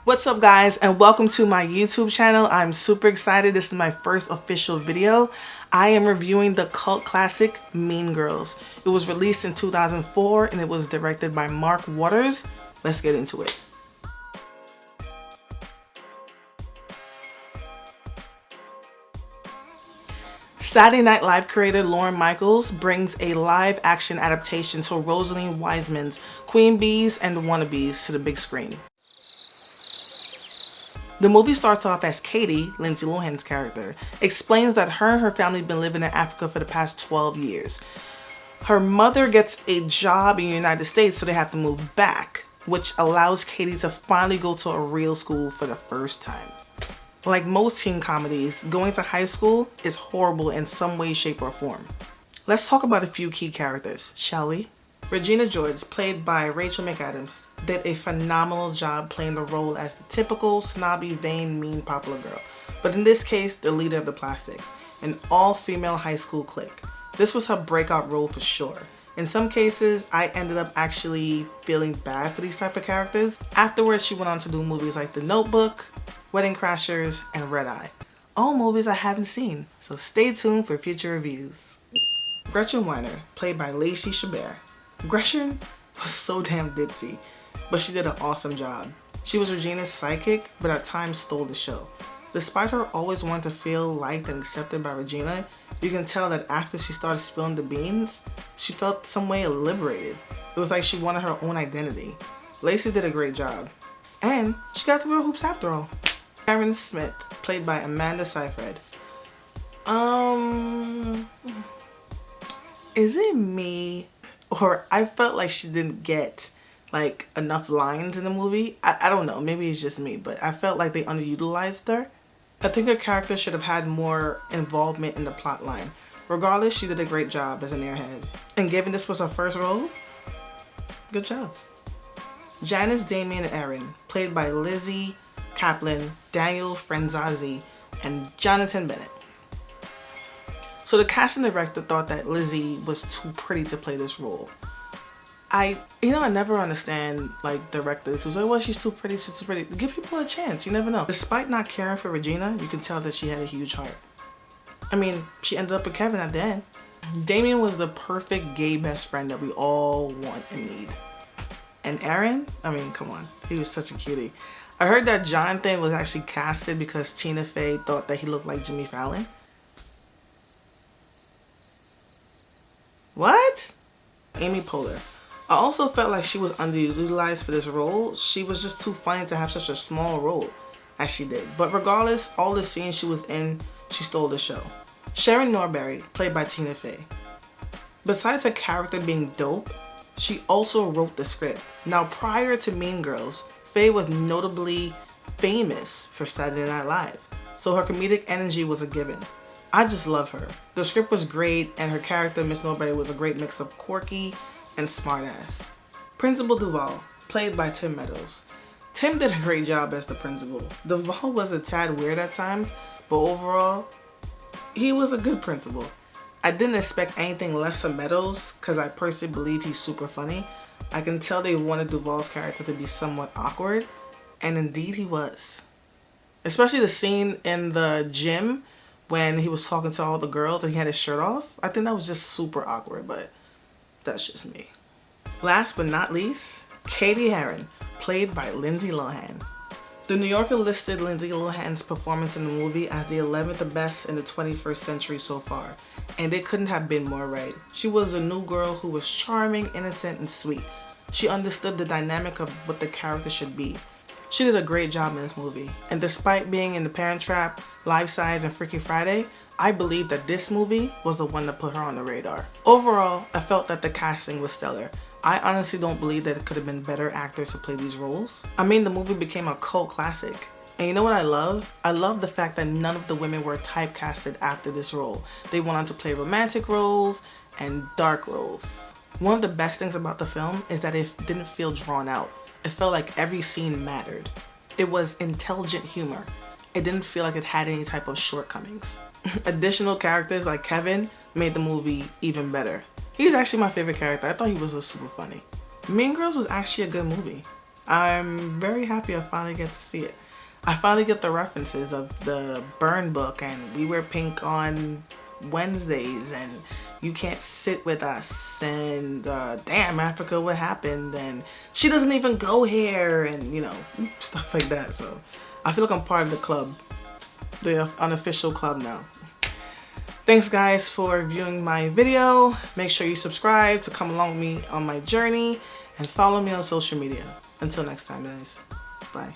What's up guys, and welcome to my YouTube channel. I'm super excited. This is my first official video. I am reviewing the cult classic Mean Girls. It was released in 2004 and it was directed by Mark Waters. Let's get into it. Saturday Night Live creator Lorne Michaels brings a live-action adaptation to Rosaline Wiseman's Queen Bees and Wannabes to the big screen. The movie starts off as Katie, Lindsay Lohan's character, explains that her and her family have been living in Africa for the past 12 years. Her mother gets a job in the United States, so they have to move back, which allows Katie to finally go to a real school for the first time. Like most teen comedies, going to high school is horrible in some way, shape, or form. Let's talk about a few key characters, shall we? Regina George, played by Rachel McAdams, did a phenomenal job playing the role as the typical snobby, vain, mean, popular girl. But in this case, the leader of the Plastics, an all-female high school clique. This was her breakout role for sure. In some cases, I ended up actually feeling bad for these type of characters. Afterwards, she went on to do movies like The Notebook, Wedding Crashers, and Red Eye. All movies I haven't seen, so stay tuned for future reviews. Gretchen Weiner, played by Lacey Chabert. Gretchen was so damn ditzy, but she did an awesome job. She was Regina's sidekick, but at times stole the show. Despite her always wanting to feel liked and accepted by Regina, you can tell that after she started spilling the beans, she felt some way liberated. It was like she wanted her own identity. Lacey did a great job. And she got to wear hoops after all. Karen Smith, played by Amanda Seyfried. Is it me? Or I felt like she didn't get like enough lines in the movie. I don't know, maybe it's just me, but I felt like they underutilized her. I think her character should have had more involvement in the plot line. Regardless, she did a great job as an airhead. And given this was her first role, good job. Janice Damian Aaron, played by Lizzie Kaplan, Daniel Franzese, and Jonathan Bennett. So the casting director thought that Lizzie was too pretty to play this role. I never understand like directors who's like, well, she's too pretty, she's too pretty. Give people a chance, you never know. Despite not caring for Regina, you can tell that she had a huge heart. I mean, she ended up with Kevin at the end. Damien was the perfect gay best friend that we all want and need. And Aaron, I mean, come on, he was such a cutie. I heard that Jonathan was actually casted because Tina Fey thought that he looked like Jimmy Fallon. What? Amy Poehler. I also felt like she was underutilized for this role. She was just too funny to have such a small role as she did. But regardless, all the scenes she was in, she stole the show. Sharon Norberry, played by Tina Fey. Besides her character being dope, she also wrote the script. Now prior to Mean Girls, Fey was notably famous for Saturday Night Live, so her comedic energy was a given. I just love her. The script was great and her character, Miss Norberry, was a great mix of quirky and smartass. Principal Duval, played by Tim Meadows. Tim did a great job as the principal. Duval was a tad weird at times, but overall, he was a good principal. I didn't expect anything less from Meadows because I personally believe he's super funny. I can tell they wanted Duval's character to be somewhat awkward, and indeed he was. Especially the scene in the gym when he was talking to all the girls and he had his shirt off. I think that was just super awkward, but that's just me. Last but not least, Katie Heron, played by Lindsay Lohan. The New Yorker listed Lindsay Lohan's performance in the movie as the 11th best in the 21st century so far, and it couldn't have been more right. She was a new girl who was charming, innocent, and sweet. She understood the dynamic of what the character should be. She did a great job in this movie, and despite being in The Parent Trap, Life Size, and Freaky Friday, I believe that this movie was the one that put her on the radar. Overall, I felt that the casting was stellar. I honestly don't believe that it could have been better actors to play these roles. I mean, the movie became a cult classic. And you know what I love? I love the fact that none of the women were typecasted after this role. They went on to play romantic roles and dark roles. One of the best things about the film is that it didn't feel drawn out. It felt like every scene mattered. It was intelligent humor. It didn't feel like it had any type of shortcomings. Additional characters like Kevin made the movie even better. He's actually my favorite character. I thought he was super funny. Mean Girls was actually a good movie. I'm very happy I finally get to see it. I finally get the references of the Burn book and We Wear Pink on Wednesdays and You Can't Sit With Us and Damn Africa, What Happened, and She Doesn't Even Go Here, and you know, stuff like that. So I feel like I'm part of the club, the unofficial club now. Thanks guys for viewing my video. Make sure you subscribe to come along with me on my journey and follow me on social media. Until next time guys, bye.